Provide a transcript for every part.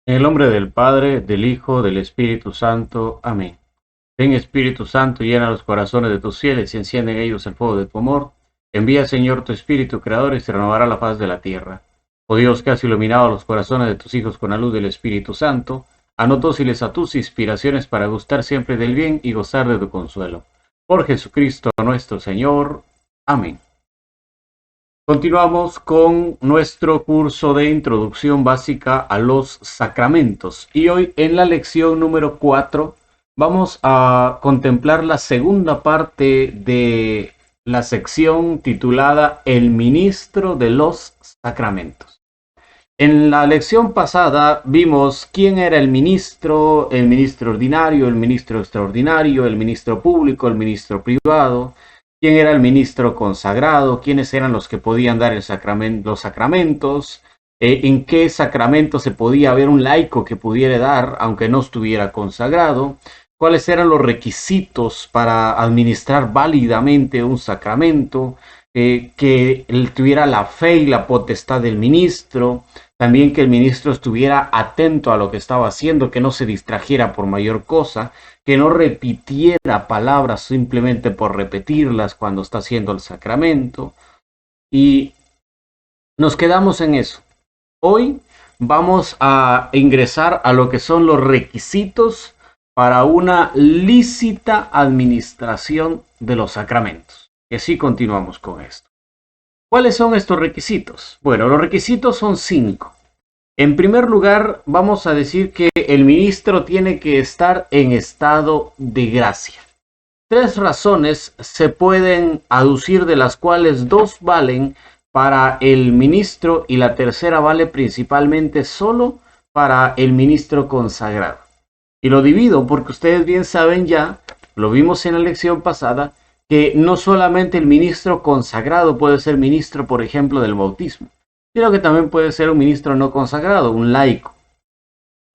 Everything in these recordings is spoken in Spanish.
En el nombre del Padre, del Hijo, del Espíritu Santo. Amén. Ven Espíritu Santo, llena los corazones de tus fieles y enciende en ellos el fuego de tu amor. Envía, Señor, tu Espíritu Creador y se renovará la faz de la tierra. Oh Dios, que has iluminado los corazones de tus hijos con la luz del Espíritu Santo, haznos dóciles a tus inspiraciones para gustar siempre del bien y gozar de tu consuelo. Por Jesucristo nuestro Señor. Amén. Continuamos con nuestro curso de introducción básica a los sacramentos y hoy en la lección número 4 vamos a contemplar la segunda parte de la sección titulada El ministro de los sacramentos. En la lección pasada vimos quién era el ministro ordinario, el ministro extraordinario, el ministro público, el ministro privado, quién era el ministro consagrado, quiénes eran los que podían dar los sacramentos, en qué sacramento se podía haber un laico que pudiera dar aunque no estuviera consagrado, cuáles eran los requisitos para administrar válidamente un sacramento, que él tuviera la fe y la potestad del ministro, también que el ministro estuviera atento a lo que estaba haciendo, que no se distrajera por mayor cosa, que no repitiera palabras simplemente por repetirlas cuando está haciendo el sacramento. Y nos quedamos en eso. Hoy vamos a ingresar a lo que son los requisitos para una lícita administración de los sacramentos. Y así continuamos con esto. ¿Cuáles son estos requisitos? Bueno, los requisitos son 5. En primer lugar, vamos a decir que el ministro tiene que estar en estado de gracia. 3 razones se pueden aducir, de las cuales 2 valen para el ministro y la tercera vale principalmente solo para el ministro consagrado. Y lo divido porque ustedes bien saben ya, lo vimos en la lección pasada, que no solamente el ministro consagrado puede ser ministro, por ejemplo, del bautismo, sino que también puede ser un ministro no consagrado, un laico.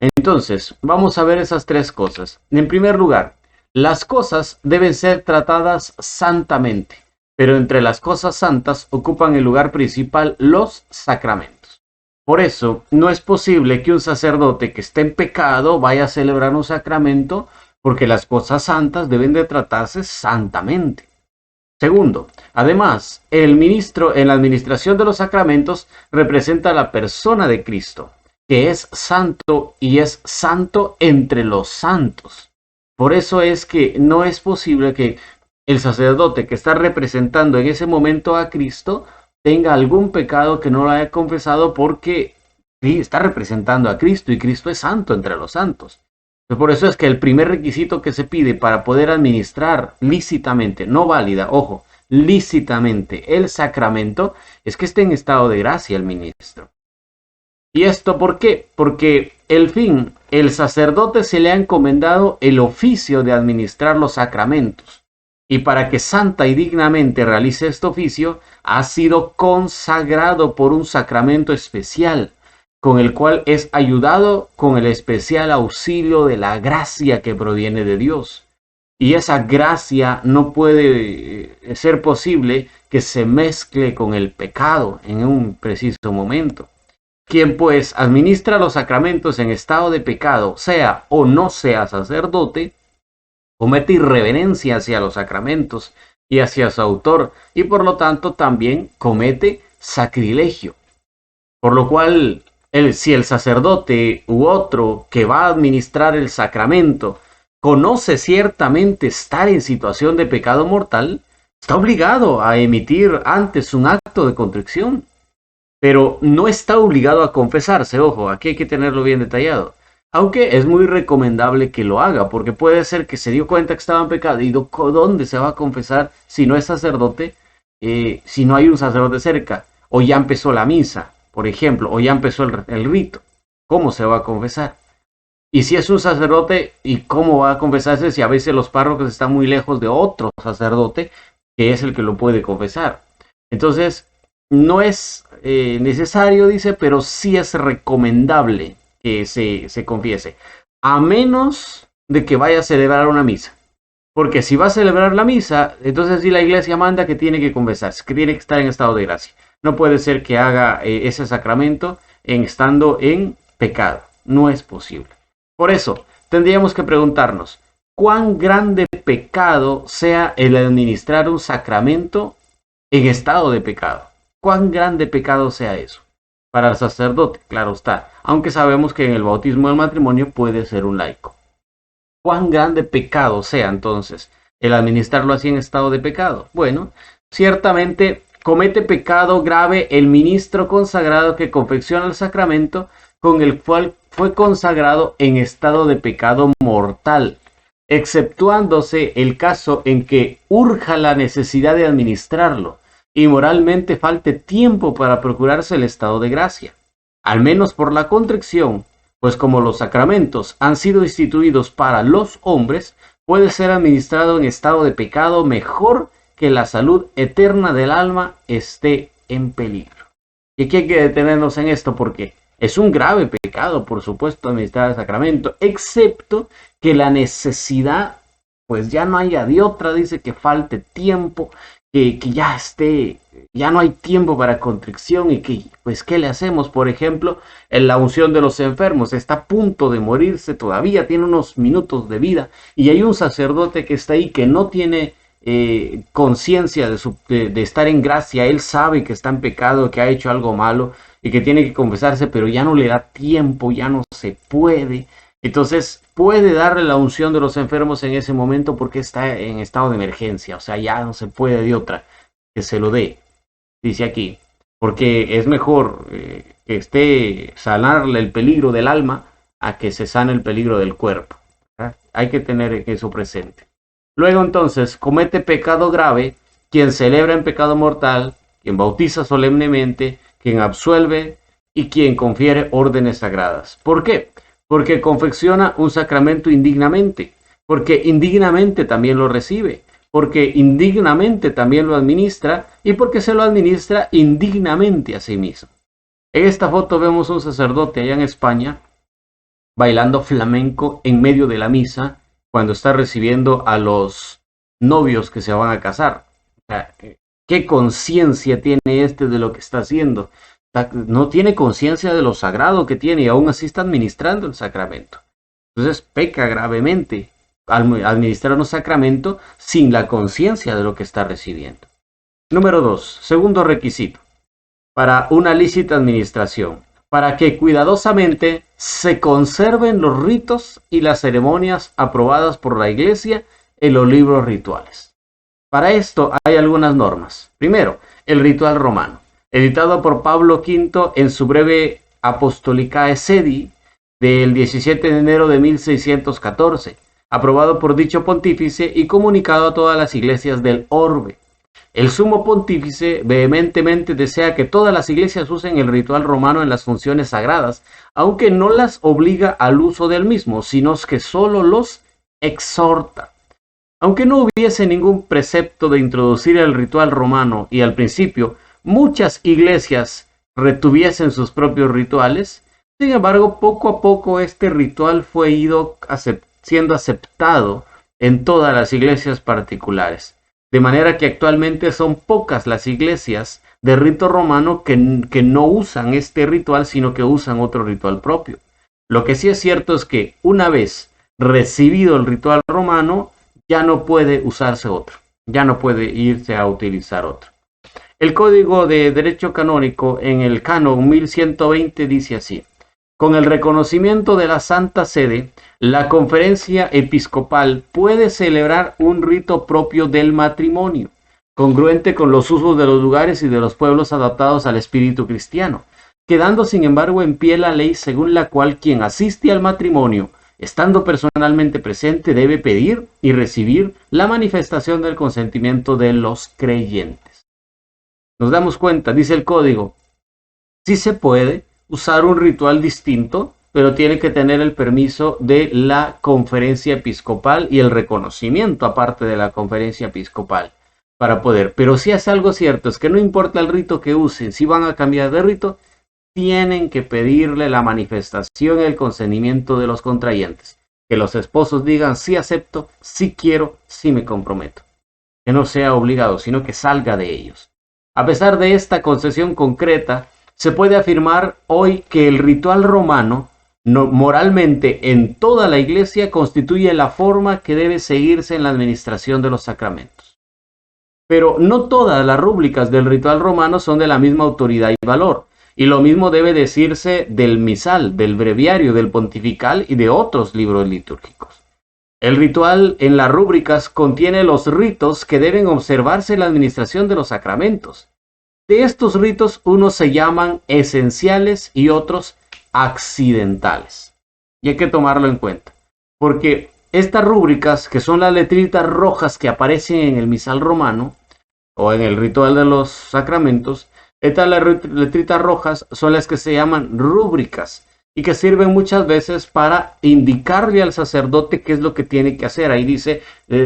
Entonces, vamos a ver esas 3 cosas. En primer lugar, las cosas deben ser tratadas santamente, pero entre las cosas santas ocupan el lugar principal los sacramentos. Por eso, no es posible que un sacerdote que esté en pecado vaya a celebrar un sacramento, porque las cosas santas deben de tratarse santamente. Segundo, además, el ministro en la administración de los sacramentos representa a la persona de Cristo, que es santo y es santo entre los santos. Por eso es que no es posible que el sacerdote que está representando en ese momento a Cristo tenga algún pecado que no lo haya confesado, porque sí, está representando a Cristo y Cristo es santo entre los santos. Por eso es que el primer requisito que se pide para poder administrar lícitamente, no válida, ojo, lícitamente el sacramento, es que esté en estado de gracia el ministro. ¿Y esto por qué? Porque el sacerdote se le ha encomendado el oficio de administrar los sacramentos. Y para que santa y dignamente realice este oficio, ha sido consagrado por un sacramento especial, con el cual es ayudado con el especial auxilio de la gracia que proviene de Dios. Y esa gracia no puede ser posible que se mezcle con el pecado en un preciso momento. Quien pues administra los sacramentos en estado de pecado, sea o no sea sacerdote, comete irreverencia hacia los sacramentos y hacia su autor, y por lo tanto también comete sacrilegio. Por lo cual, si el sacerdote u otro que va a administrar el sacramento conoce ciertamente estar en situación de pecado mortal, está obligado a emitir antes un acto de contrición, pero no está obligado a confesarse. Ojo, aquí hay que tenerlo bien detallado, aunque es muy recomendable que lo haga, porque puede ser que se dio cuenta que estaba en pecado y ¿dónde se va a confesar si no es sacerdote? Si no hay un sacerdote cerca, o ya empezó la misa, por ejemplo, o ya empezó el rito. ¿Cómo se va a confesar? Y si es un sacerdote, ¿y cómo va a confesarse si a veces los párrocos están muy lejos de otro sacerdote que es el que lo puede confesar? Entonces, no es necesario, dice, pero sí es recomendable que se confiese, a menos de que vaya a celebrar una misa. Porque si va a celebrar la misa, entonces sí la iglesia manda que tiene que confesarse, que tiene que estar en estado de gracia. No puede ser que haga ese sacramento estando en pecado. no es posible. Por eso, tendríamos que preguntarnos, ¿cuán grande pecado sea el administrar un sacramento en estado de pecado? ¿Cuán grande pecado sea eso? Para el sacerdote, claro está, aunque sabemos que en el bautismo del matrimonio puede ser un laico. ¿Cuán grande pecado sea entonces el administrarlo así en estado de pecado? Bueno, ciertamente comete pecado grave el ministro consagrado que confecciona el sacramento con el cual fue consagrado en estado de pecado mortal, exceptuándose el caso en que urja la necesidad de administrarlo y moralmente falte tiempo para procurarse el estado de gracia, al menos por la contrición, pues como los sacramentos han sido instituidos para los hombres, puede ser administrado en estado de pecado mejor que la salud eterna del alma esté en peligro. Y aquí hay que detenernos en esto porque es un grave pecado, por supuesto, administrar el sacramento, excepto que la necesidad, pues ya no haya de otra, dice que falte tiempo, que ya no hay tiempo para contrición y que, pues, ¿qué le hacemos? Por ejemplo, en la unción de los enfermos, está a punto de morirse, todavía tiene unos minutos de vida y hay un sacerdote que está ahí que no tiene conciencia de estar en gracia, él sabe que está en pecado, que ha hecho algo malo y que tiene que confesarse, pero ya no le da tiempo, ya no se puede. Entonces puede darle la unción de los enfermos en ese momento porque está en estado de emergencia, o sea, ya no se puede de otra, que se lo dé, dice aquí, porque es mejor que esté sanarle el peligro del alma a que se sane el peligro del cuerpo, ¿verdad? Hay que tener eso presente. Luego entonces, comete pecado grave quien celebra en pecado mortal, quien bautiza solemnemente, quien absuelve y quien confiere órdenes sagradas. ¿Por qué? Porque confecciona un sacramento indignamente, porque indignamente también lo recibe, porque indignamente también lo administra y porque se lo administra indignamente a sí mismo. En esta foto vemos un sacerdote allá en España bailando flamenco en medio de la misa cuando está recibiendo a los novios que se van a casar. O sea, ¿qué conciencia tiene este de lo que está haciendo? No tiene conciencia de lo sagrado que tiene y aún así está administrando el sacramento. Entonces peca gravemente al administrar un sacramento sin la conciencia de lo que está recibiendo. Número 2. Segundo requisito para una lícita administración. Para que cuidadosamente se conserven los ritos y las ceremonias aprobadas por la Iglesia en los libros rituales. Para esto hay algunas normas. Primero, el ritual romano, editado por Pablo V en su breve Apostolicae Sedi del 17 de enero de 1614, aprobado por dicho pontífice y comunicado a todas las iglesias del orbe. El sumo pontífice vehementemente desea que todas las iglesias usen el ritual romano en las funciones sagradas, aunque no las obliga al uso del mismo, sino que solo los exhorta. Aunque no hubiese ningún precepto de introducir el ritual romano y al principio muchas iglesias retuviesen sus propios rituales, sin embargo, poco a poco este ritual fue siendo aceptado en todas las iglesias particulares. De manera que actualmente son pocas las iglesias de rito romano que no usan este ritual, sino que usan otro ritual propio. Lo que sí es cierto es que una vez recibido el ritual romano, ya no puede usarse otro, ya no puede irse a utilizar otro. El Código de Derecho Canónico en el Canon 1120 dice así: con el reconocimiento de la Santa Sede, la Conferencia Episcopal puede celebrar un rito propio del matrimonio, congruente con los usos de los lugares y de los pueblos adaptados al espíritu cristiano, quedando sin embargo en pie la ley según la cual quien asiste al matrimonio, estando personalmente presente, debe pedir y recibir la manifestación del consentimiento de los creyentes. Nos damos cuenta, dice el código, sí se puede usar un ritual distinto, pero tiene que tener el permiso de la conferencia episcopal y el reconocimiento aparte de la conferencia episcopal para poder. Pero si es algo cierto, es que no importa el rito que usen, si van a cambiar de rito, tienen que pedirle la manifestación y el consentimiento de los contrayentes. Que los esposos digan sí acepto, sí quiero, sí me comprometo. Que no sea obligado, sino que salga de ellos. A pesar de esta concesión concreta, se puede afirmar hoy que el ritual romano moralmente en toda la iglesia constituye la forma que debe seguirse en la administración de los sacramentos. Pero no todas las rúbricas del ritual romano son de la misma autoridad y valor, y lo mismo debe decirse del misal, del breviario, del pontifical y de otros libros litúrgicos. El ritual en las rúbricas contiene los ritos que deben observarse en la administración de los sacramentos. De estos ritos, unos se llaman esenciales y otros accidentales. Y hay que tomarlo en cuenta, porque estas rúbricas, que son las letritas rojas que aparecen en el misal romano o en el ritual de los sacramentos, estas letritas rojas son las que se llaman rúbricas y que sirven muchas veces para indicarle al sacerdote qué es lo que tiene que hacer. Ahí dice,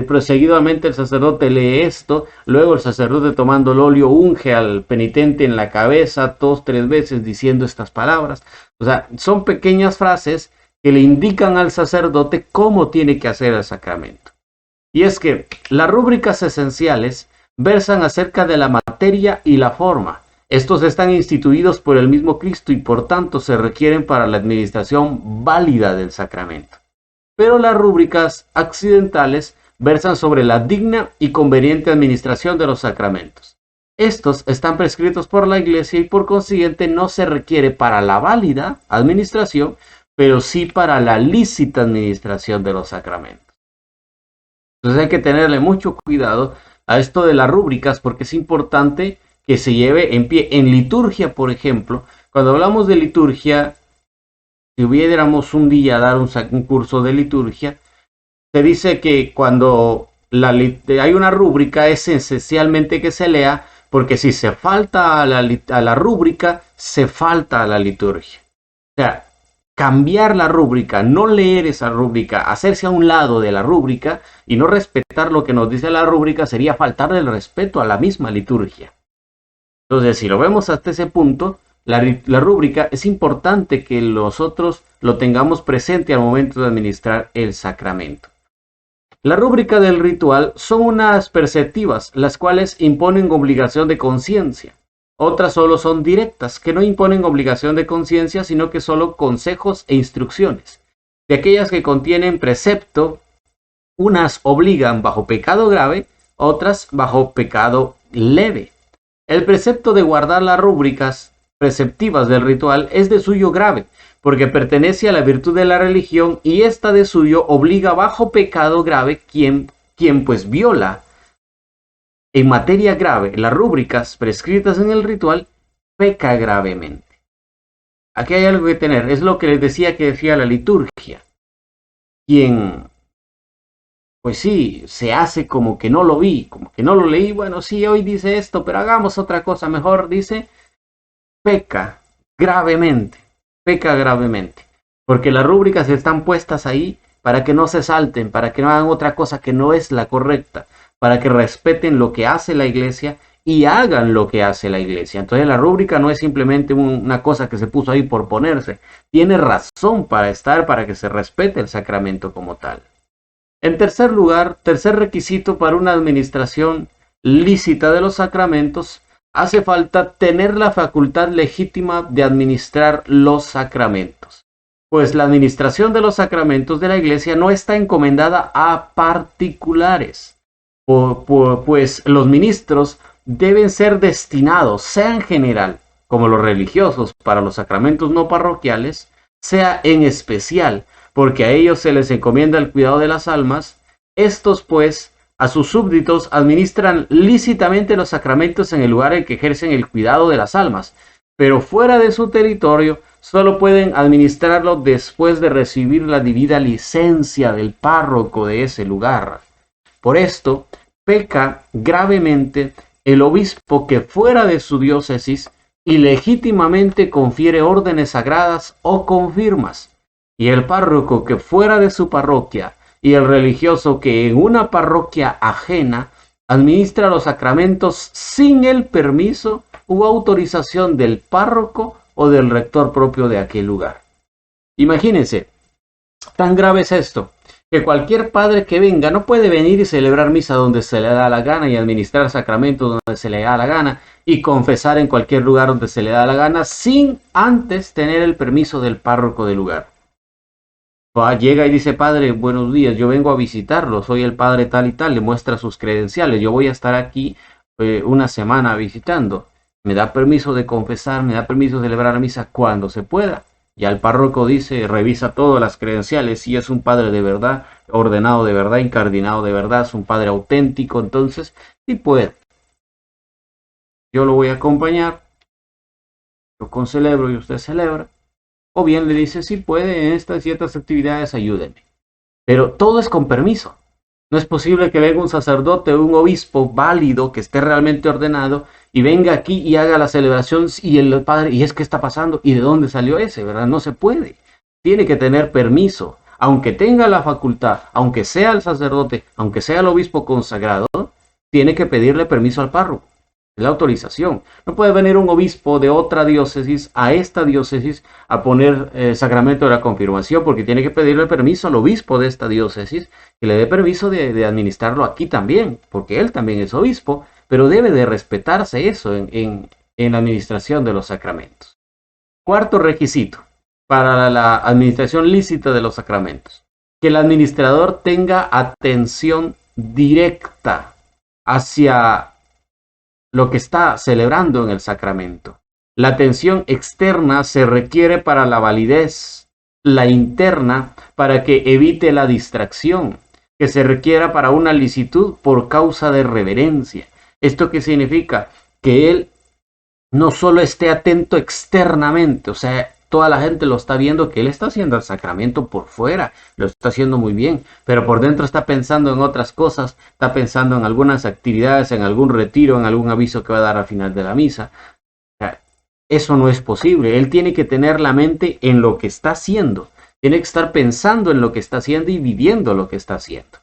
proseguidamente el sacerdote lee esto, luego el sacerdote tomando el óleo unge al penitente en la cabeza 2-3 veces diciendo estas palabras. O sea, son pequeñas frases que le indican al sacerdote cómo tiene que hacer el sacramento. Y es que las rúbricas esenciales versan acerca de la materia y la forma. Estos están instituidos por el mismo Cristo y por tanto se requieren para la administración válida del sacramento. Pero las rúbricas accidentales versan sobre la digna y conveniente administración de los sacramentos. Estos están prescritos por la Iglesia y por consiguiente no se requiere para la válida administración, pero sí para la lícita administración de los sacramentos. Entonces hay que tenerle mucho cuidado a esto de las rúbricas porque es importante que se lleve en pie. En liturgia, por ejemplo, cuando hablamos de liturgia, si hubiéramos un día a dar un curso de liturgia, se dice que cuando hay una rúbrica es esencialmente que se lea, porque si se falta a la rúbrica, se falta a la liturgia. O sea, cambiar la rúbrica, no leer esa rúbrica, hacerse a un lado de la rúbrica y no respetar lo que nos dice la rúbrica sería faltarle el respeto a la misma liturgia. Entonces, si lo vemos hasta ese punto, la rúbrica es importante que nosotros lo tengamos presente al momento de administrar el sacramento. La rúbrica del ritual son unas perceptivas, las cuales imponen obligación de conciencia. Otras solo son directas, que no imponen obligación de conciencia, sino que solo consejos e instrucciones. De aquellas que contienen precepto, unas obligan bajo pecado grave, otras bajo pecado leve. El precepto de guardar las rúbricas preceptivas del ritual es de suyo grave, porque pertenece a la virtud de la religión y esta de suyo obliga bajo pecado grave quien pues viola en materia grave las rúbricas prescritas en el ritual, peca gravemente. Aquí hay algo que tener, es lo que les decía que decía la liturgia. Quien pues sí, se hace como que no lo vi, como que no lo leí, bueno, sí, hoy dice esto, pero hagamos otra cosa mejor, dice, peca gravemente, porque las rúbricas están puestas ahí para que no se salten, para que no hagan otra cosa que no es la correcta, para que respeten lo que hace la iglesia y hagan lo que hace la iglesia. Entonces la rúbrica no es simplemente una cosa que se puso ahí por ponerse, tiene razón para estar, para que se respete el sacramento como tal. En tercer lugar, tercer requisito para una administración lícita de los sacramentos, hace falta tener la facultad legítima de administrar los sacramentos. Pues la administración de los sacramentos de la Iglesia no está encomendada a particulares, pues los ministros deben ser destinados, sea en general, como los religiosos, para los sacramentos no parroquiales, sea en especial, porque a ellos se les encomienda el cuidado de las almas. Estos, pues, a sus súbditos administran lícitamente los sacramentos en el lugar en que ejercen el cuidado de las almas, pero fuera de su territorio solo pueden administrarlo después de recibir la debida licencia del párroco de ese lugar. Por esto, peca gravemente el obispo que fuera de su diócesis ilegítimamente confiere órdenes sagradas o confirmas, y el párroco que fuera de su parroquia y el religioso que en una parroquia ajena administra los sacramentos sin el permiso u autorización del párroco o del rector propio de aquel lugar. Imagínense, tan grave es esto, que cualquier padre que venga no puede venir y celebrar misa donde se le da la gana y administrar sacramentos donde se le da la gana y confesar en cualquier lugar donde se le da la gana sin antes tener el permiso del párroco del lugar. Llega y dice, padre, buenos días, yo vengo a visitarlo, soy el padre tal y tal, le muestra sus credenciales, yo voy a estar aquí una semana visitando. Me da permiso de confesar, me da permiso de celebrar la misa cuando se pueda. Ya el párroco dice, revisa todas las credenciales, si es un padre de verdad, ordenado de verdad, incardinado de verdad, es un padre auténtico, entonces sí puede. Yo lo voy a acompañar, yo concelebro y usted celebra. O bien le dice, sí puede, en estas ciertas actividades ayúdenme. Pero todo es con permiso. No es posible que venga un sacerdote o un obispo válido, que esté realmente ordenado, y venga aquí y haga la celebración y el padre, ¿y es qué está pasando? ¿Y de dónde salió ese? ¿Verdad? No se puede. Tiene que tener permiso. Aunque tenga la facultad, aunque sea el sacerdote, aunque sea el obispo consagrado, tiene que pedirle permiso al párroco. Es la autorización. No puede venir un obispo de otra diócesis a esta diócesis a poner el sacramento de la confirmación, porque tiene que pedirle permiso al obispo de esta diócesis que le dé permiso de administrarlo aquí también, porque él también es obispo, pero debe de respetarse eso en la administración de los sacramentos. Cuarto requisito para la administración lícita de los sacramentos: que el administrador tenga atención directa hacia lo que está celebrando en el sacramento. La atención externa se requiere para la validez, la interna para que evite la distracción, que se requiera para una licitud por causa de reverencia. ¿Esto qué significa? Que él no solo esté atento externamente, o sea, toda la gente lo está viendo que él está haciendo el sacramento por fuera, lo está haciendo muy bien, pero por dentro está pensando en otras cosas, está pensando en algunas actividades, en algún retiro, en algún aviso que va a dar al final de la misa. O sea, eso no es posible. Él tiene que tener la mente en lo que está haciendo, tiene que estar pensando en lo que está haciendo y viviendo lo que está haciendo.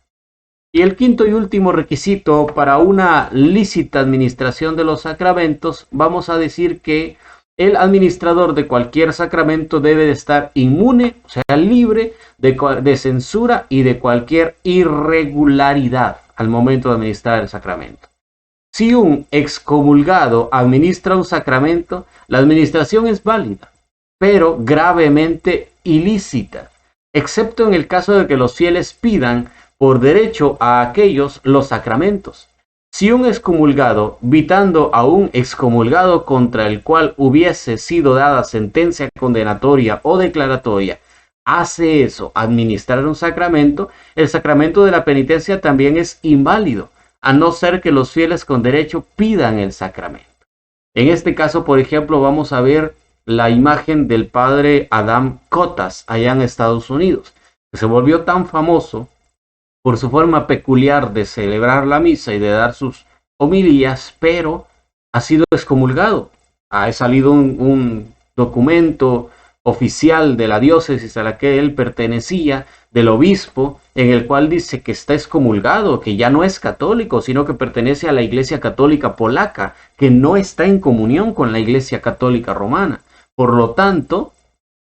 Y el quinto y último requisito para una lícita administración de los sacramentos, vamos a decir que el administrador de cualquier sacramento debe de estar inmune, o sea, libre de censura y de cualquier irregularidad al momento de administrar el sacramento. Si un excomulgado administra un sacramento, la administración es válida, pero gravemente ilícita, excepto en el caso de que los fieles pidan por derecho a aquellos los sacramentos. Si un excomulgado, vitando a un excomulgado contra el cual hubiese sido dada sentencia condenatoria o declaratoria, hace eso, administrar un sacramento, el sacramento de la penitencia también es inválido, a no ser que los fieles con derecho pidan el sacramento. En este caso, por ejemplo, vamos a ver la imagen del padre Adam Cotas allá en Estados Unidos, que se volvió tan famoso por su forma peculiar de celebrar la misa y de dar sus homilías, pero ha sido excomulgado. Ha salido un documento oficial de la diócesis a la que él pertenecía, del obispo, en el cual dice que está excomulgado, que ya no es católico, sino que pertenece a la Iglesia Católica Polaca, que no está en comunión con la Iglesia Católica Romana. Por lo tanto,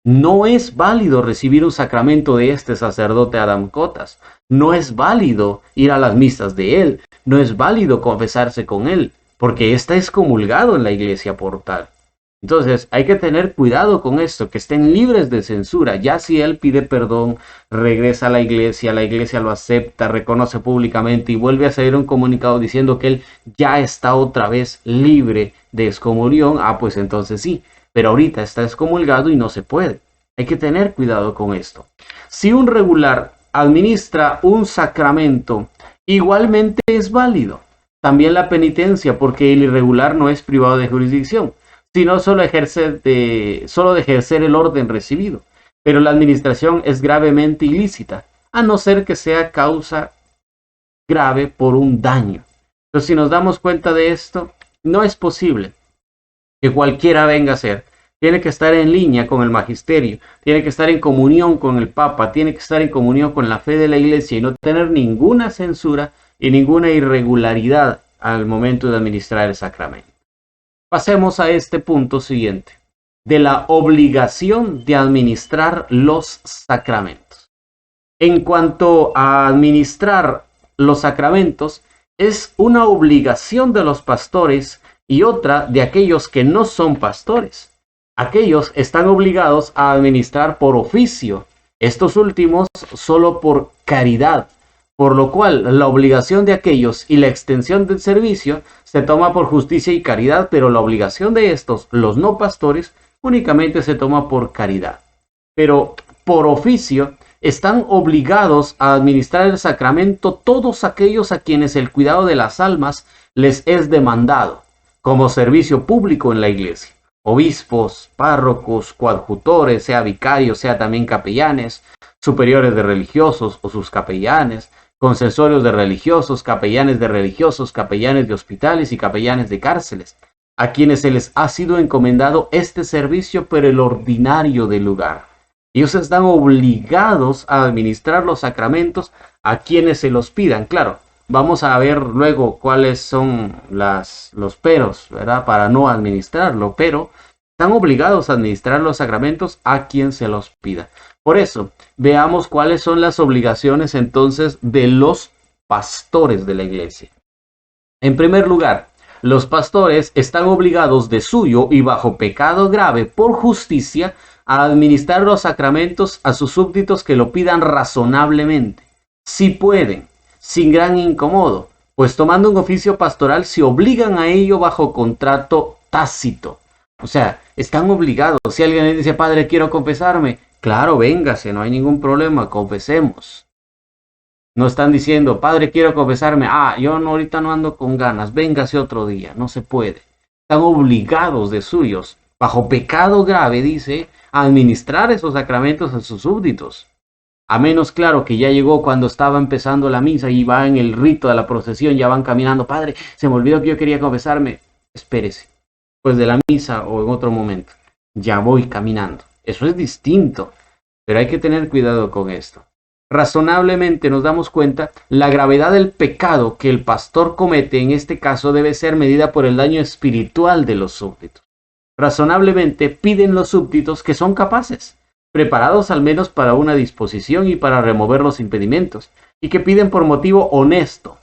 no es válido recibir un sacramento de este sacerdote Adam Cotas. No es válido ir a las misas de él. No es válido confesarse con él, porque está excomulgado en la iglesia por tal. Entonces hay que tener cuidado con esto, que estén libres de censura. Ya si él pide perdón, regresa a la iglesia lo acepta, reconoce públicamente y vuelve a salir un comunicado diciendo que él ya está otra vez libre de excomunión, pues entonces sí. Pero ahorita está excomulgado y no se puede. Hay que tener cuidado con esto. Si un regular administra un sacramento, igualmente es válido. También la penitencia, porque el irregular no es privado de jurisdicción, sino solo de ejercer el orden recibido. Pero la administración es gravemente ilícita, a no ser que sea causa grave por un daño. Entonces, si nos damos cuenta de esto, no es posible que cualquiera venga a ser. Tiene que estar en línea con el magisterio, tiene que estar en comunión con el Papa, tiene que estar en comunión con la fe de la Iglesia y no tener ninguna censura y ninguna irregularidad al momento de administrar el sacramento. Pasemos a este punto siguiente, de la obligación de administrar los sacramentos. En cuanto a administrar los sacramentos, es una obligación de los pastores y otra de aquellos que no son pastores. Aquellos están obligados a administrar por oficio estos últimos solo por caridad, por lo cual la obligación de aquellos y la extensión del servicio se toma por justicia y caridad, pero la obligación de estos, los no pastores, únicamente se toma por caridad. Pero por oficio están obligados a administrar el sacramento todos aquellos a quienes el cuidado de las almas les es demandado, como servicio público en la iglesia. Obispos, párrocos, coadjutores, sea vicarios, sea también capellanes, superiores de religiosos o sus capellanes, concensorios de religiosos, capellanes de hospitales y capellanes de cárceles, a quienes se les ha sido encomendado este servicio por el ordinario del lugar. Ellos están obligados a administrar los sacramentos a quienes se los pidan. Claro, vamos a ver luego cuáles son los peros, ¿verdad? Para no administrarlo, pero están obligados a administrar los sacramentos a quien se los pida. Por eso, veamos cuáles son las obligaciones entonces de los pastores de la iglesia. En primer lugar, los pastores están obligados de suyo y bajo pecado grave por justicia a administrar los sacramentos a sus súbditos que lo pidan razonablemente, si pueden, sin gran incomodo, pues tomando un oficio pastoral se obligan a ello bajo contrato tácito. O sea, están obligados. Si alguien le dice, padre, quiero confesarme, claro, véngase, no hay ningún problema, confesemos. No están diciendo, padre, quiero confesarme, yo no, ahorita no ando con ganas, véngase otro día, no se puede. Están obligados de suyos, bajo pecado grave, dice, a administrar esos sacramentos a sus súbditos. A menos, claro, que ya llegó cuando estaba empezando la misa y va en el rito de la procesión, ya van caminando, padre, se me olvidó que yo quería confesarme, espérese, pues de la misa o en otro momento, ya voy caminando. Eso es distinto, pero hay que tener cuidado con esto. Razonablemente nos damos cuenta, la gravedad del pecado que el pastor comete en este caso debe ser medida por el daño espiritual de los súbditos. Razonablemente piden los súbditos que son capaces, preparados al menos para una disposición y para remover los impedimentos, y que piden por motivo honesto,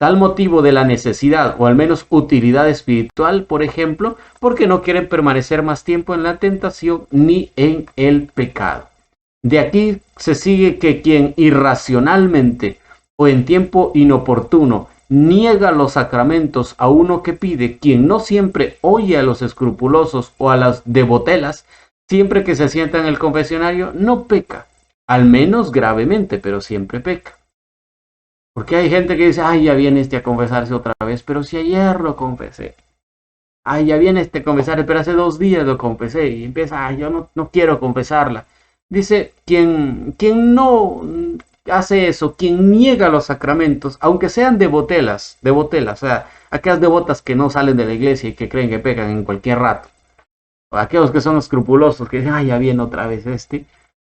tal motivo de la necesidad o al menos utilidad espiritual, por ejemplo, porque no quieren permanecer más tiempo en la tentación ni en el pecado. De aquí se sigue que quien irracionalmente o en tiempo inoportuno niega los sacramentos a uno que pide, quien no siempre oye a los escrupulosos o a las devotelas, siempre que se sienta en el confesionario, no peca, al menos gravemente, pero siempre peca. Porque hay gente que dice, ya viene este a confesarse otra vez, pero si ayer lo confesé. Ya viene este a confesar, pero hace 2 días lo confesé y empieza, yo no quiero confesarla. Dice, quien no hace eso, quien niega los sacramentos, aunque sean devotelas, o sea, aquellas devotas que no salen de la iglesia y que creen que pecan en cualquier rato, o aquellos que son escrupulosos, que dicen, ya viene otra vez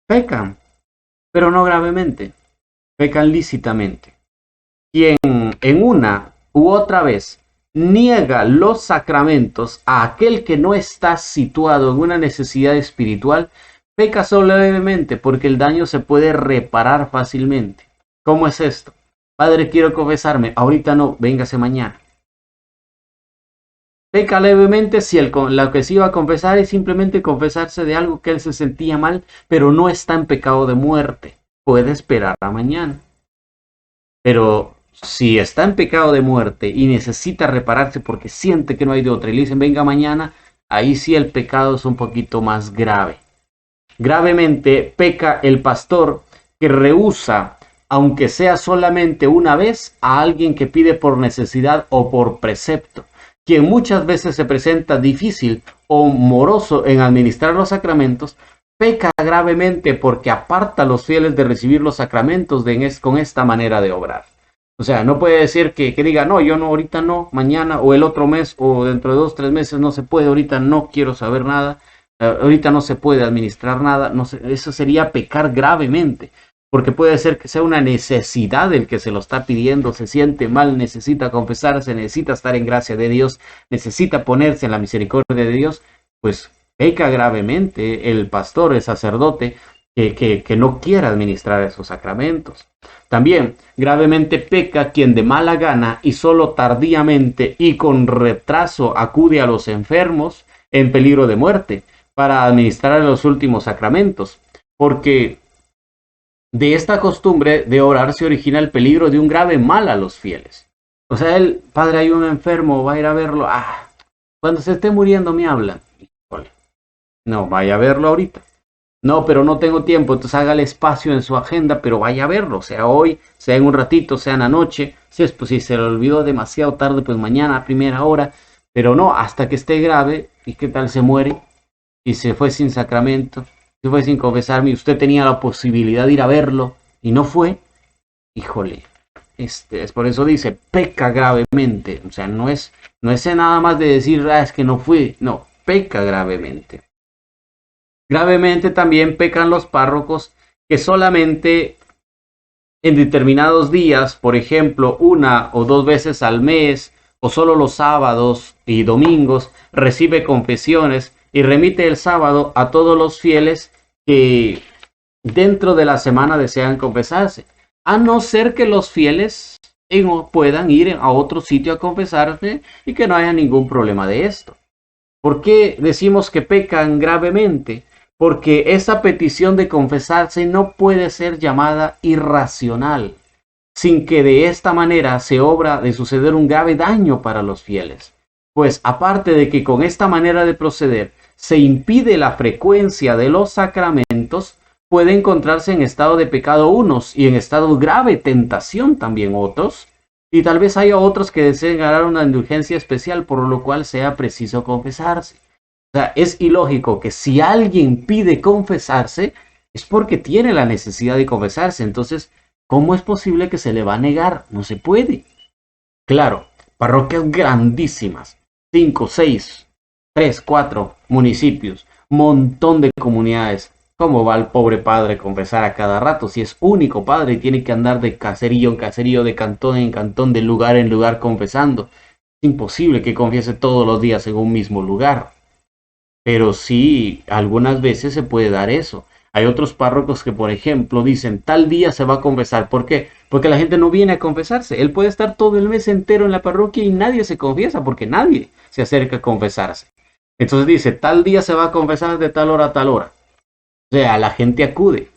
pecan, pero no gravemente, pecan lícitamente. Quien en una u otra vez niega los sacramentos a aquel que no está situado en una necesidad espiritual, peca solo levemente porque el daño se puede reparar fácilmente. ¿Cómo es esto? Padre, quiero confesarme. Ahorita no, véngase mañana. Peca levemente si lo que se iba a confesar es simplemente confesarse de algo que él se sentía mal, pero no está en pecado de muerte. Puede esperar a mañana. Pero si está en pecado de muerte y necesita repararse porque siente que no hay de otra y le dicen venga mañana, ahí sí el pecado es un poquito más grave. Gravemente peca el pastor que rehúsa, aunque sea solamente una vez, a alguien que pide por necesidad o por precepto, quien muchas veces se presenta difícil o moroso en administrar los sacramentos, peca gravemente porque aparta a los fieles de recibir los sacramentos con esta manera de obrar. O sea, no puede decir que diga, no, yo no, ahorita no, mañana o el otro mes o dentro de 2 o 3 meses no se puede, ahorita no quiero saber nada. Ahorita no se puede administrar nada, eso sería pecar gravemente, porque puede ser que sea una necesidad del que se lo está pidiendo, se siente mal, necesita confesarse, necesita estar en gracia de Dios, necesita ponerse en la misericordia de Dios, pues peca gravemente el pastor, el sacerdote, que no quiera administrar esos sacramentos. También gravemente peca quien de mala gana y solo tardíamente y con retraso acude a los enfermos en peligro de muerte para administrar los últimos sacramentos, porque De esta costumbre de orar se origina el peligro de un grave mal a los fieles. O sea, el padre, hay un enfermo, va a ir a verlo. Cuando se esté muriendo me hablan. Híjole, no, vaya a verlo ahorita. No, pero no tengo tiempo, entonces hágale espacio en su agenda, pero vaya a verlo, sea hoy, sea en un ratito, sea en la noche, si se le olvidó demasiado tarde, pues mañana a primera hora, pero no, hasta que esté grave, ¿y qué tal se muere? Y se fue sin sacramento, se fue sin confesarme, y usted tenía la posibilidad de ir a verlo, y no fue, híjole, es por eso dice, peca gravemente, o sea, no es nada más de decir, es que no fui, no, peca gravemente. Gravemente también pecan los párrocos que solamente en determinados días, por ejemplo, una o dos veces al mes, o solo los sábados y domingos, recibe confesiones y remite el sábado a todos los fieles que dentro de la semana desean confesarse. A no ser que los fieles puedan ir a otro sitio a confesarse y que no haya ningún problema de esto. ¿Por qué decimos que pecan gravemente? Porque esa petición de confesarse no puede ser llamada irracional, sin que de esta manera se obra de suceder un grave daño para los fieles. Pues aparte de que con esta manera de proceder se impide la frecuencia de los sacramentos, puede encontrarse en estado de pecado unos y en estado de grave tentación también otros, y tal vez haya otros que deseen ganar una indulgencia especial, por lo cual sea preciso confesarse. O sea, es ilógico que si alguien pide confesarse, es porque tiene la necesidad de confesarse. Entonces, ¿cómo es posible que se le va a negar? No se puede. Claro, parroquias grandísimas, 5, 6, 3, 4 municipios, montón de comunidades. ¿Cómo va el pobre padre a confesar a cada rato? Si es único padre y tiene que andar de caserío en caserío, de cantón en cantón, de lugar en lugar confesando. Es imposible que confiese todos los días en un mismo lugar. Pero sí, algunas veces se puede dar eso. Hay otros párrocos que, por ejemplo, dicen, tal día se va a confesar. ¿Por qué? Porque la gente no viene a confesarse. Él puede estar todo el mes entero en la parroquia y nadie se confiesa porque nadie se acerca a confesarse. Entonces dice, tal día se va a confesar de tal hora a tal hora. O sea, la gente acude,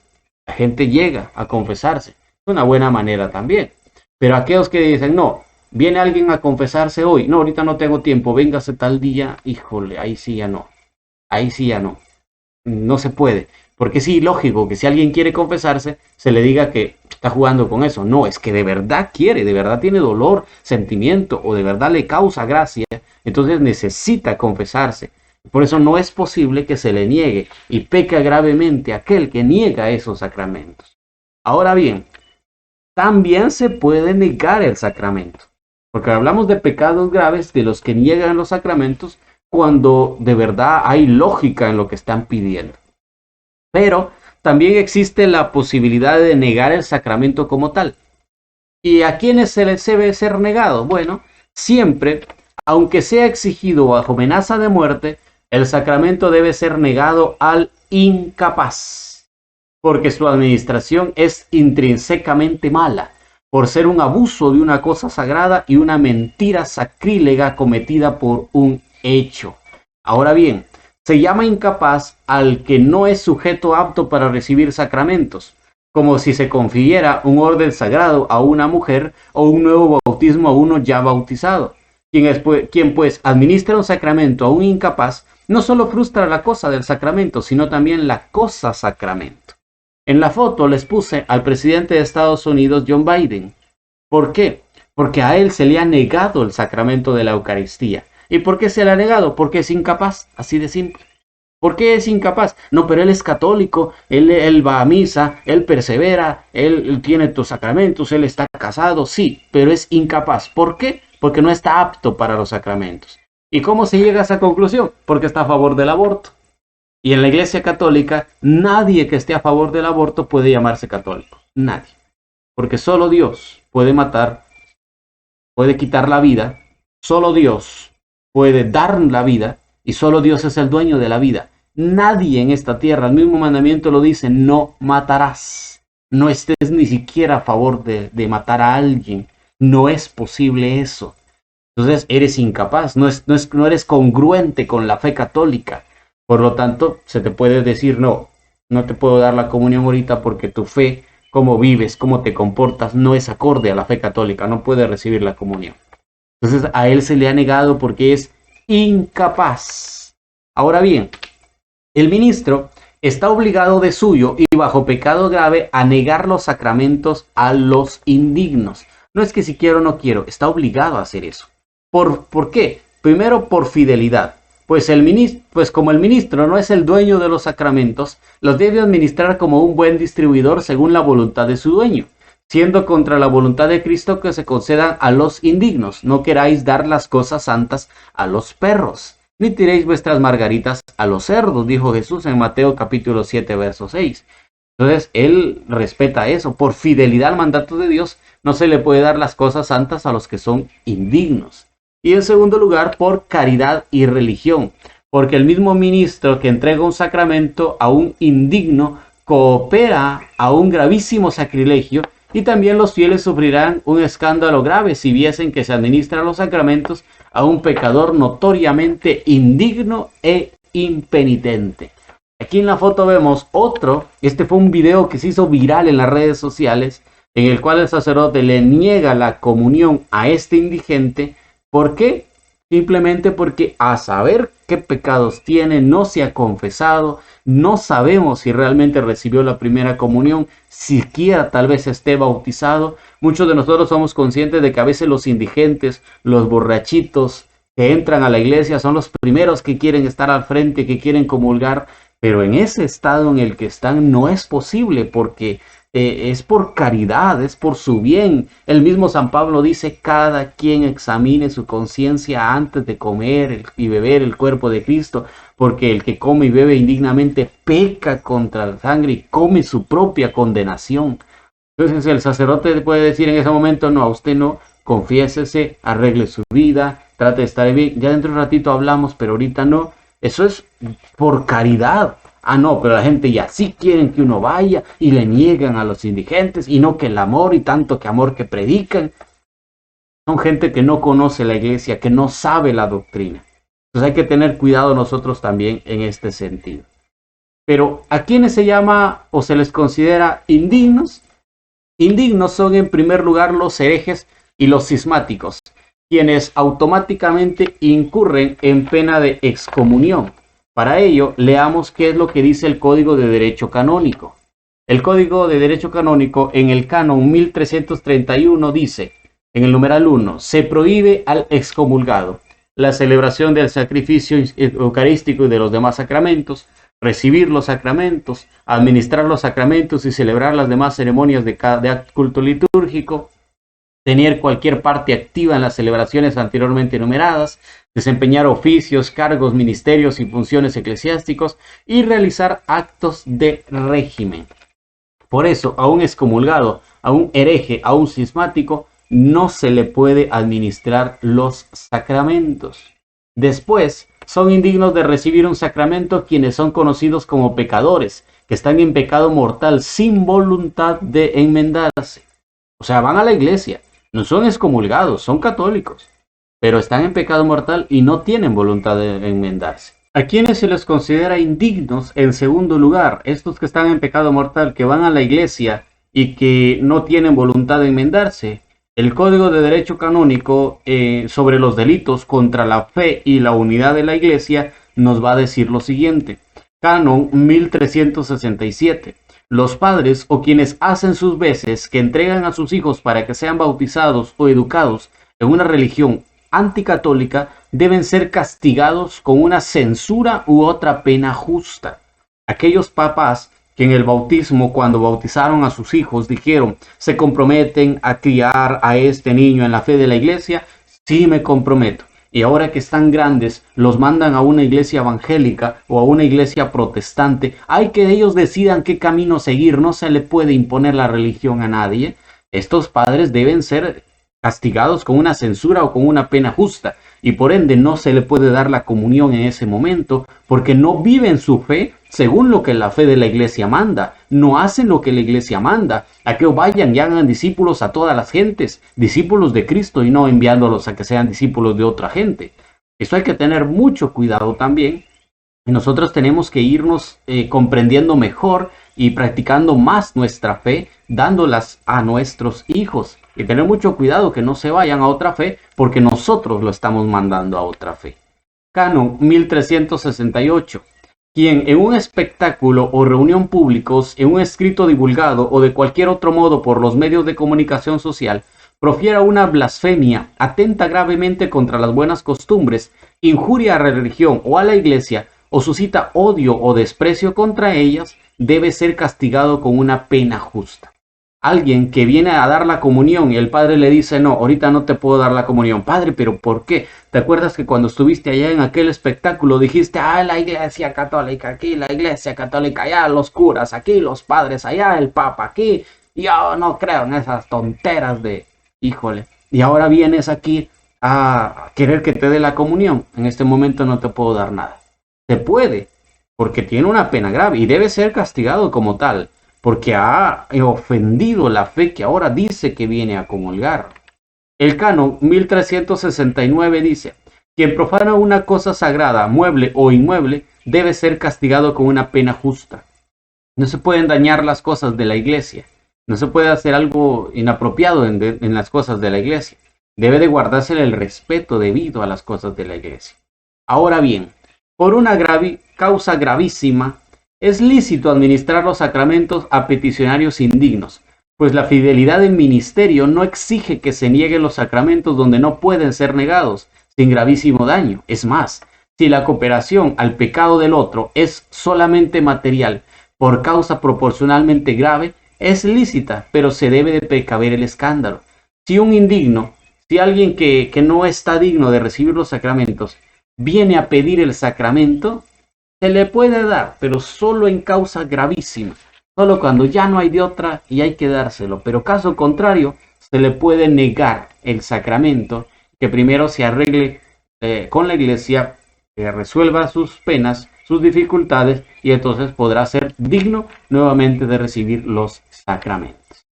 la gente llega a confesarse. Es una buena manera también. Pero aquellos que dicen, no, viene alguien a confesarse hoy. No, ahorita no tengo tiempo, véngase tal día. Híjole, ahí sí ya no. Ahí sí ya no. No se puede. Porque es ilógico que si alguien quiere confesarse, se le diga que está jugando con eso. No, es que de verdad quiere, de verdad tiene dolor, sentimiento, o de verdad le causa gracia. Entonces necesita confesarse. Por eso no es posible que se le niegue, y peca gravemente aquel que niega esos sacramentos. Ahora bien, también se puede negar el sacramento. Porque hablamos de pecados graves de los que niegan los sacramentos cuando de verdad hay lógica en lo que están pidiendo. Pero también existe la posibilidad de negar el sacramento como tal. ¿Y a quiénes se les debe ser negado? Bueno, siempre, aunque sea exigido bajo amenaza de muerte, el sacramento debe ser negado al incapaz, porque su administración es intrínsecamente mala, por ser un abuso de una cosa sagrada y una mentira sacrílega cometida por un hecho. Ahora bien, se llama incapaz al que no es sujeto apto para recibir sacramentos, como si se confiriera un orden sagrado a una mujer o un nuevo bautismo a uno ya bautizado. Quien pues administra un sacramento a un incapaz, no solo frustra la cosa del sacramento, sino también la cosa sacramento. En la foto les puse al presidente de Estados Unidos, John Biden. ¿Por qué? Porque a él se le ha negado el sacramento de la Eucaristía. ¿Y por qué se le ha negado? Porque es incapaz, así de simple. ¿Por qué es incapaz? No, pero él es católico, él va a misa, él persevera, él tiene tus sacramentos, él está casado, sí, pero es incapaz. ¿Por qué? Porque no está apto para los sacramentos. ¿Y cómo se llega a esa conclusión? Porque está a favor del aborto. Y en la Iglesia Católica, nadie que esté a favor del aborto puede llamarse católico. Nadie. Porque solo Dios puede matar, puede quitar la vida, solo Dios puede dar la vida, y solo Dios es el dueño de la vida. Nadie en esta tierra, el mismo mandamiento lo dice, no matarás. No estés ni siquiera a favor de matar a alguien. No es posible eso. Entonces eres incapaz, no eres congruente con la fe católica. Por lo tanto, se te puede decir, no te puedo dar la comunión ahorita porque tu fe cómo vives, cómo te comportas, no es acorde a la fe católica, no puede recibir la comunión. Entonces a él se le ha negado porque es incapaz. Ahora bien, el ministro está obligado de suyo y bajo pecado grave a negar los sacramentos a los indignos. No es que si quiero o no quiero, está obligado a hacer eso. ¿Por qué? Primero por fidelidad. Pues como el ministro no es el dueño de los sacramentos, los debe administrar como un buen distribuidor según la voluntad de su dueño, siendo contra la voluntad de Cristo que se concedan a los indignos. No queráis dar las cosas santas a los perros, ni tiréis vuestras margaritas a los cerdos, dijo Jesús en Mateo capítulo 7, verso 6. Entonces, él respeta eso. Por fidelidad al mandato de Dios, no se le puede dar las cosas santas a los que son indignos. Y en segundo lugar, por caridad y religión, porque el mismo ministro que entrega un sacramento a un indigno coopera a un gravísimo sacrilegio, y también los fieles sufrirán un escándalo grave si viesen que se administran los sacramentos a un pecador notoriamente indigno e impenitente. Aquí en la foto vemos otro, este fue un video que se hizo viral en las redes sociales, en el cual el sacerdote le niega la comunión a este indigente. ¿Por qué? Simplemente porque a saber qué pecados tiene, no se ha confesado, no sabemos si realmente recibió la primera comunión, siquiera tal vez esté bautizado. Muchos de nosotros somos conscientes de que a veces los indigentes, los borrachitos que entran a la iglesia son los primeros que quieren estar al frente, que quieren comulgar, pero en ese estado en el que están no es posible porque es por caridad, es por su bien. El mismo San Pablo dice: cada quien examine su conciencia antes de comer y beber el cuerpo de Cristo, porque el que come y bebe indignamente peca contra la sangre y come su propia condenación. Entonces el sacerdote puede decir en ese momento: no, a usted no, confiésese, arregle su vida, trate de estar bien, ya dentro de un ratito hablamos, pero ahorita no. Eso es por caridad. Ah, no, pero la gente ya sí quieren que uno vaya y le niegan a los indigentes, y no que el amor y tanto que amor que predican. Son gente que no conoce la iglesia, que no sabe la doctrina. Entonces hay que tener cuidado nosotros también en este sentido. Pero ¿a quiénes se llama o se les considera indignos? Indignos son en primer lugar los herejes y los cismáticos, quienes automáticamente incurren en pena de excomunión. Para ello, leamos qué es lo que dice el Código de Derecho Canónico. El Código de Derecho Canónico en el canon 1331 dice, en el numeral 1, se prohíbe al excomulgado la celebración del sacrificio eucarístico y de los demás sacramentos, recibir los sacramentos, administrar los sacramentos y celebrar las demás ceremonias de culto litúrgico, tener cualquier parte activa en las celebraciones anteriormente enumeradas, desempeñar oficios, cargos, ministerios y funciones eclesiásticos y realizar actos de régimen. Por eso, a un excomulgado, a un hereje, a un cismático, no se le puede administrar los sacramentos. Después, son indignos de recibir un sacramento quienes son conocidos como pecadores, que están en pecado mortal sin voluntad de enmendarse. O sea, van a la iglesia, no son excomulgados, son católicos, pero están en pecado mortal y no tienen voluntad de enmendarse. ¿A quienes se les considera indignos? En segundo lugar, estos que están en pecado mortal, que van a la iglesia y que no tienen voluntad de enmendarse. El Código de Derecho Canónico sobre los delitos contra la fe y la unidad de la iglesia nos va a decir lo siguiente. Canon 1367. Los padres o quienes hacen sus veces que entregan a sus hijos para que sean bautizados o educados en una religión anticatólica deben ser castigados con una censura u otra pena justa. Aquellos papás que en el bautismo, cuando bautizaron a sus hijos, dijeron: ¿se comprometen a criar a este niño en la fe de la iglesia? Sí, me comprometo. Y ahora que están grandes, los mandan a una iglesia evangélica o a una iglesia protestante. Hay que ellos decidan qué camino seguir. No se le puede imponer la religión a nadie. Estos padres deben ser castigados con una censura o con una pena justa, y por ende no se le puede dar la comunión en ese momento, porque no viven su fe según lo que la fe de la iglesia manda, no hacen lo que la iglesia manda, a que vayan y hagan discípulos a todas las gentes, discípulos de Cristo, y no enviándolos a que sean discípulos de otra gente. Eso hay que tener mucho cuidado también, y nosotros tenemos que irnos comprendiendo mejor y practicando más nuestra fe, dándolas a nuestros hijos. Y tener mucho cuidado que no se vayan a otra fe, porque nosotros lo estamos mandando a otra fe. Canon 1368. Quien en un espectáculo o reunión públicos, en un escrito divulgado o de cualquier otro modo por los medios de comunicación social, profiera una blasfemia, atenta gravemente contra las buenas costumbres, injuria a la religión o a la iglesia, o suscita odio o desprecio contra ellas, debe ser castigado con una pena justa. Alguien que viene a dar la comunión y el padre le dice, no, ahorita no te puedo dar la comunión. Padre, ¿pero por qué? ¿Te acuerdas que cuando estuviste allá en aquel espectáculo dijiste, la iglesia católica, aquí la iglesia católica, allá los curas, aquí los padres, allá el papa, aquí? Yo no creo en esas tonteras de, híjole, y ahora vienes aquí a querer que te dé la comunión. En este momento no te puedo dar nada. Se puede, porque tiene una pena grave y debe ser castigado como tal, porque ha ofendido la fe que ahora dice que viene a comulgar. El canon 1369 dice, quien profana una cosa sagrada, mueble o inmueble, debe ser castigado con una pena justa. No se pueden dañar las cosas de la iglesia, no se puede hacer algo inapropiado en las cosas de la iglesia. Debe de guardarse el respeto debido a las cosas de la iglesia. Ahora bien, por una causa gravísima, es lícito administrar los sacramentos a peticionarios indignos, pues la fidelidad del ministerio no exige que se nieguen los sacramentos donde no pueden ser negados, sin gravísimo daño. Es más, si la cooperación al pecado del otro es solamente material, por causa proporcionalmente grave, es lícita, pero se debe de precaver el escándalo. Si un indigno, si alguien que no está digno de recibir los sacramentos, viene a pedir el sacramento, se le puede dar, pero solo en causa gravísima, solo cuando ya no hay de otra y hay que dárselo. Pero caso contrario, se le puede negar el sacramento, que primero se arregle con la iglesia, que resuelva sus penas, sus dificultades, y entonces podrá ser digno nuevamente de recibir los sacramentos.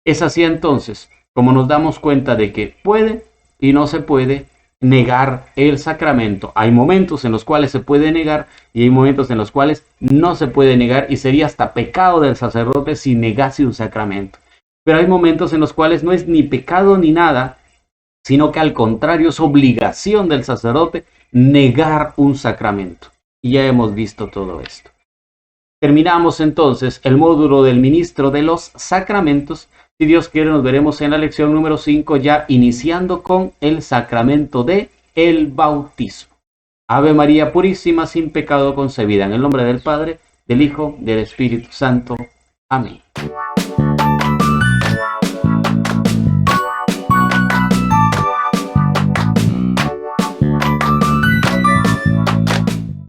Es así entonces como nos damos cuenta de que puede y no se puede negar el sacramento. Hay momentos en los cuales se puede negar y hay momentos en los cuales no se puede negar, y sería hasta pecado del sacerdote si negase un sacramento. Pero hay momentos en los cuales no es ni pecado ni nada, sino que al contrario es obligación del sacerdote negar un sacramento. Y ya hemos visto todo esto. Terminamos entonces el módulo del ministro de los sacramentos. Si Dios quiere, nos veremos en la lección número 5, ya iniciando con el sacramento de el bautismo. Ave María Purísima, sin pecado concebida. En el nombre del Padre, del Hijo, del Espíritu Santo. Amén.